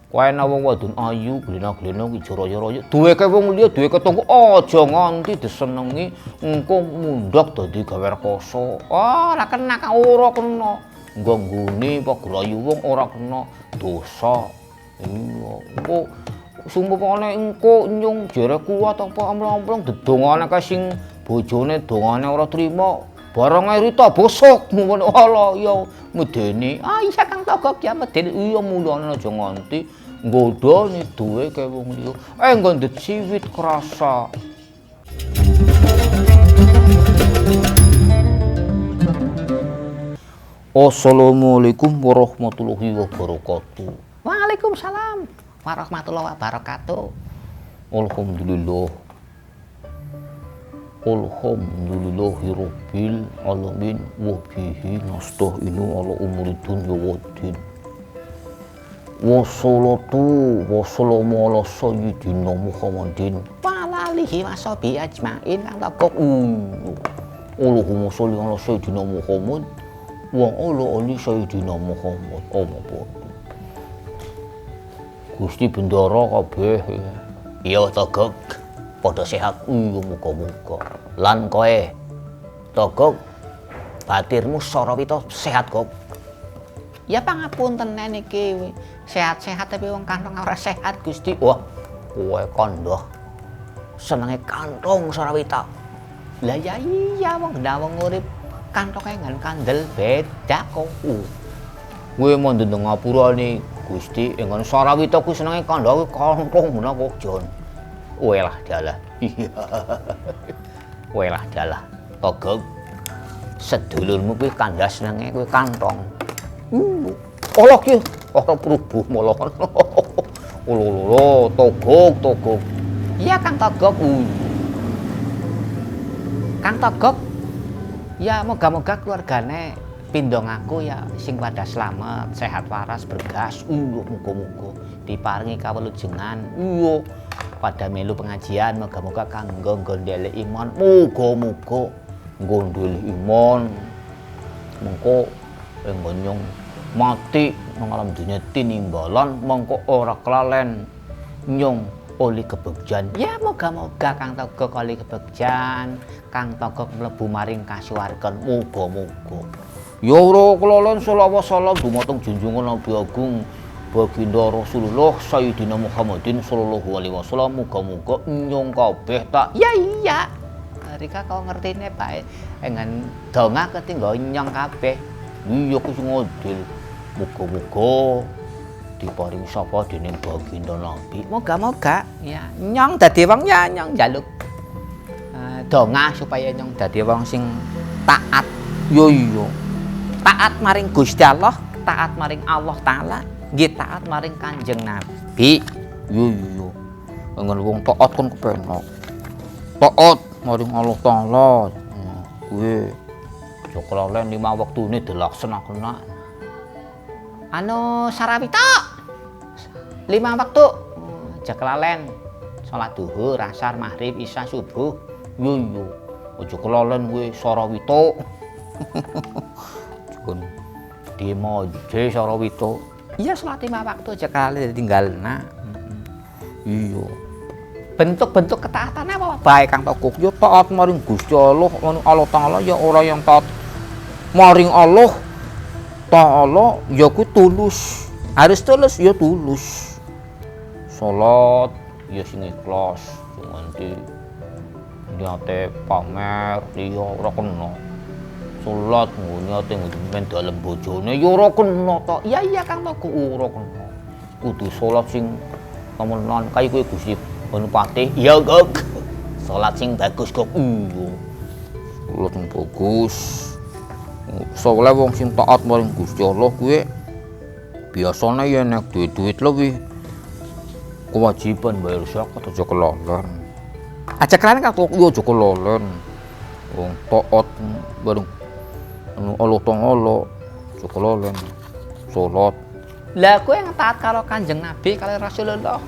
Kowe ana wong wadon ayu, glena-glena ki jara-jara, duweke wong liya, duweke tangga aja nganti disenengi engko mundhak dadi gawe rekoso. Ora kena, ora kena. Engko nggone apa grayu wong ora kena dosa. Iya, engko sumpene engko nyung jere kuat apa amlong-amlong dedongane ka sing bojone dongane ora trima. Barang Rita bosok ngono ala ya medeni. Ah iya Kang Togog ya medeni. Iya mulane aja nganti nggodhone duweke wong liya. Engko ndet siwit krasa. Assalamualaikum warahmatullahi wabarakatuh. Waalaikumsalam warahmatullahi wabarakatuh. Alhamdulillah. Alhamdulillahirabbil alamin wa bihi nasta'inu ala umuri dunya waddin. Wassalatu wassalamu ala sayyidina Muhammadin wa alihi washabihi ajmain. Kang Togog. Allahumma sholli ala sayyidina Muhammad wa ala ali sayyidina Muhammad. Gusti Bendara kabeh. Iya Togog. Padha sehat muga-muga. Lan kowe Togog batirmu Sarawita sehat kok. Ya pangapunten niki sehat-sehat tapi wong kantong ora sehat Gusti. Wah, kowe kandha senenge kantong Sarawita. Lah ya iya wong wong urip kantonge ngan kandel beda kok. Kowe mondhen nang ngapurane Gusti engon Sarawita ku senenge kandha kantong menawa kok Jon. Welah dalah. Iya. Welah dalah. Togog. Sedulurmu kuwi kandas nenge kuwi kantong. Allah ki ora prubuh molohan. Lho, Togog. Iya Kang Togog. Kang Togog. Ya moga-moga keluargane pindho ngaku ya sing pada slamet, sehat waras, bergas. Muga-muga diparingi kawelujengan. Pada melu pengajian moga-moga kanggo gondhele iman, muga-muga gondhele iman mengko nyong mati nang alam dunya tinimbalan mengko ora kelalen nyong oli kebegjan. Ya moga-moga Kang Togog oli kebegjan, Kang Togog mlebu maring kasuwargan, muga-muga ya ora kelalen selawat salam dumateng junjungan Nabi Agung Baginda Rasulullah Sayyidina Muhammadin sallallahu alaihi wasallam. Muga-muga nyong kabeh tak iya Rika kau ngertine bae engan donga ketinggo nyong kabeh. Iya ku sing ngodil. Muga-muga diparing sapa dening Baginda Nabi. Moga-moga ya nyong dadi wong ya nyong njaluk donga supaya nyong dadi wong sing taat. Yo iya. Taat maring Gusti Allah, taat maring Allah taala. Nggih taat maring Kanjeng Nabi. Iya. Anggen wong taat kan kepenak. Taat maring Allah Taala. Kuwi aja kelalen 5 wektune dilaksanakna. Anu Sarawita. 5 wektu. Aja kelalen. Salat zuhur, asar, maghrib, isya, subuh. Iya. Aja kelalen kuwi Sarawita. Jun dimoje Sarawita. Iya salat 5 waktu aja kali ditinggalna. Iya. Bentuk-bentuk ketaatannya apa bae Kang Togog? Ya taat maring Gusti Allah, Allah Taala ya ora yang taat maring Allah Taala ya ku tulus. Harus tulus ya tulus. Salat ya sing ikhlas, nganti niate pamer ya ora kena. Salat niate men dalem bojone ya ora kena to. Iya Kang Togog ora kena. Kudu salat sing temenan kaya kowe Gusti Bupati. Iya Gog. Salat sing bagus Gog. Iya. Salat sing bagus. Soale wong sing taat maring Gusti Allah kuwi biasane yen nek duit lebih kewajiban bayar zakat aja kelalen. Aja kelalen Kang Togog yo aja kelalen. Wong taat bareng Allah Taala aja kelalen. Salat. Lah kowe yang taat karo Kanjeng Nabi karo Rasulullah.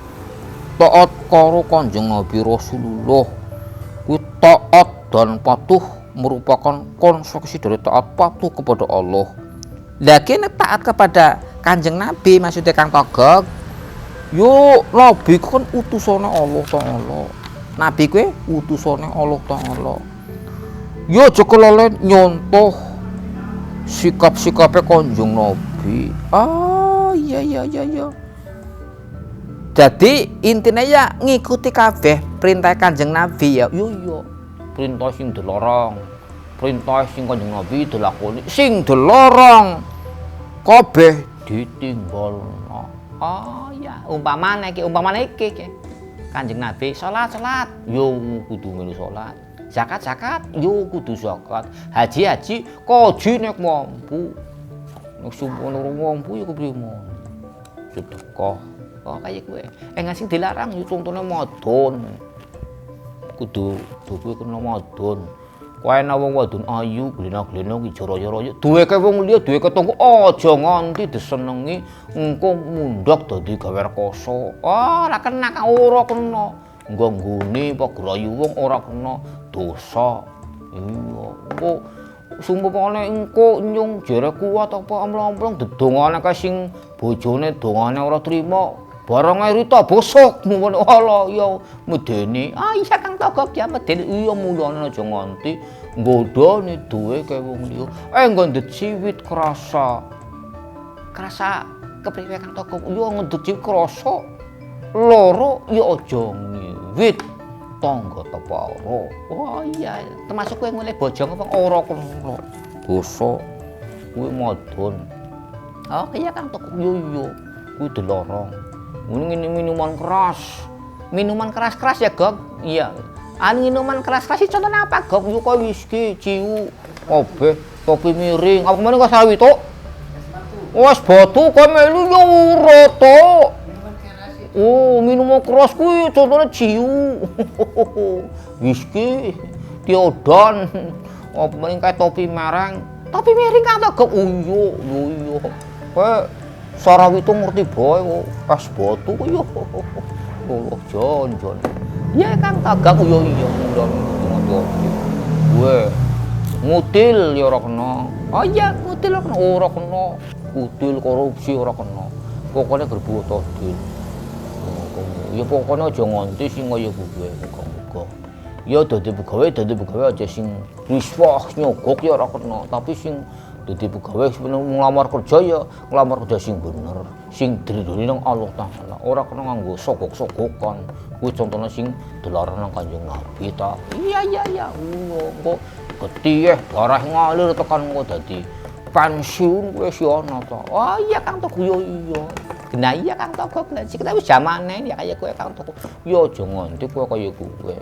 Taat karo Kanjeng Nabi Rasulullah. Kuwi taat dan patuh merupakan konsekuensi dari taat patuh kepada Allah. Lah kene taat kepada Kanjeng Nabi maksudnya Kang Togog. Yo nabi kan utusane Allah Taala. Nabi kuwi utusane Allah Taala. Yo aja kelalen nyontoh sikap-sikape Kanjeng Nabi. Ah iya. Jadi intinya ya ngikuti kabeh perintah Kanjeng Nabi ya. Yo perintah sing dilarang, perintah sing Kanjeng Nabi dilakoni, sing dilarang kabeh ditinggalno. Oh ya, umpamane iki Kanjeng Nabi salat, yo kudu melu salat. Zakat, yo kudu zakat. Haji, kaji nek mampu. Nek sumpah ora mampu ya kepriye mon. Sedekah. Oh kaya kowe. Sing dilarang yo contone modon. Kudu kuwi kena modon. Kowe ana wong wadon ayu, glena-glena ki jara-jara. Duweke wong liya, duweke tonggo aja nganti disenengi engko mundhak dadi gawe rekoso. Oh, ora kena kang ora kena. Engko nggone apa grayu wong ora kena dosa. Iya, engko sumpene engko nyung jere kuat apa amlong-amlong dedongane ka sing bojone dongane ora trima. Barang Rita bosok mun Allah ya medeni. Ah iya Kang Togok ya medeni. Iya mulane aja nganti nggodhone duwe kaya wong liya. Ngandhet ciwit krasa. Krasa kepriwe Kang Togok? Ya ngandhet ciwit krasa. Loro ya aja ngiwit. Tangga teparo. Oh iya, termasuk kowe mulai bojong apa ora kena. Dosa kuwi modon. Oh iya Kang Togok yo kuwi dilarang. Ini minuman keras ya Gog. Iya. Minuman keras itu contohnya apa Gog? Yo kaya whisky, ciu, kabeh, topi miring. Apa kemana kok sawi to? Es batu kok melu yo ora to. Oh, minuman keras kuwi contohnya ciu. Whisky, diodon. Apa kemana kaya topi mereng. Topi miring kan to Gog? Oh iya. Kayak Sarawito ngerti bae kok es batu yo. Oh, jon. Ya Kang Togok yo iya ngerti. Gue ngutil ya ora kena. Oh iya, ngutil ora kena. Ngutil korupsi ora kena. Pokoknya berbuat adil. Ya pokoknya aja nganti sing kaya kuwe muga-muga. Ya dadi pegawe aja sing riswah nyogok ya ora kena, tapi sing dadi pegawe ngelamar kerja sing bener, sing diridhoni nang Allah Taala. Ora kena nganggo sogok-sogokan. Kuwi contone sing dilarang nang Kanjeng Nabi ta. Iya. Kok getih darah ngalir tekan kok dadi pensiun wis ana ta. Oh iya Kang Togok yo iya. Nah iya Kang Togok lha sik kita wis zamane ya kaya kowe Kang Togok. Yo aja nganti kowe kaya kowe.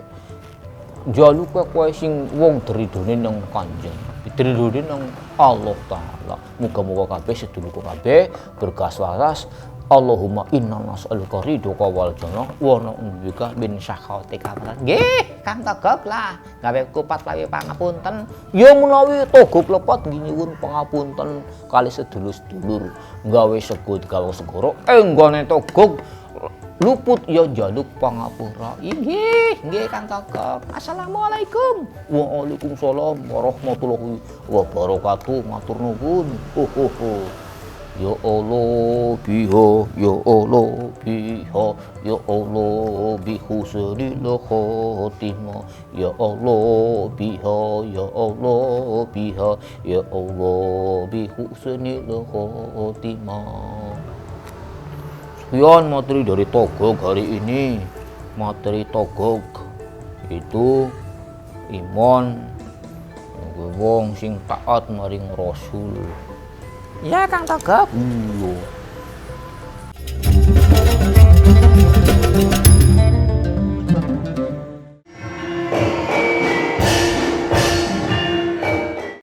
Njaluk kowe sing wong diridhoni nang Kanjeng diridhoni nang Allah Taala. Muga-muga kabeh sedulur kabeh berkas waras. Allahumma inna nas'aluka ridhoka wal jannah wa na'udzubika min sakhatika. Nggih, Kang Togok lah gawe kupat lawi pangapunten. Ya menawi Togok lepot nyuwun pangapunten kali sedulur-sedulur gawe sego gawe segoro enggone Togok luput ya njaluk pangapura. Nggih Kang Togok. Assalamualaikum. Waalaikumsalam warahmatullahi wabarakatuh. Matur nuwun. Ya Allah biha, ya Allah biha, ya Allah bi husnil khotimah. Ya Allah biha, ya Allah biha, ya Allah bi husnil khotimah. Sekian materi dari Togok hari ini. Materi Togok itu iman wong sing taat maring Rasul. Ya Kang Togok. Iya.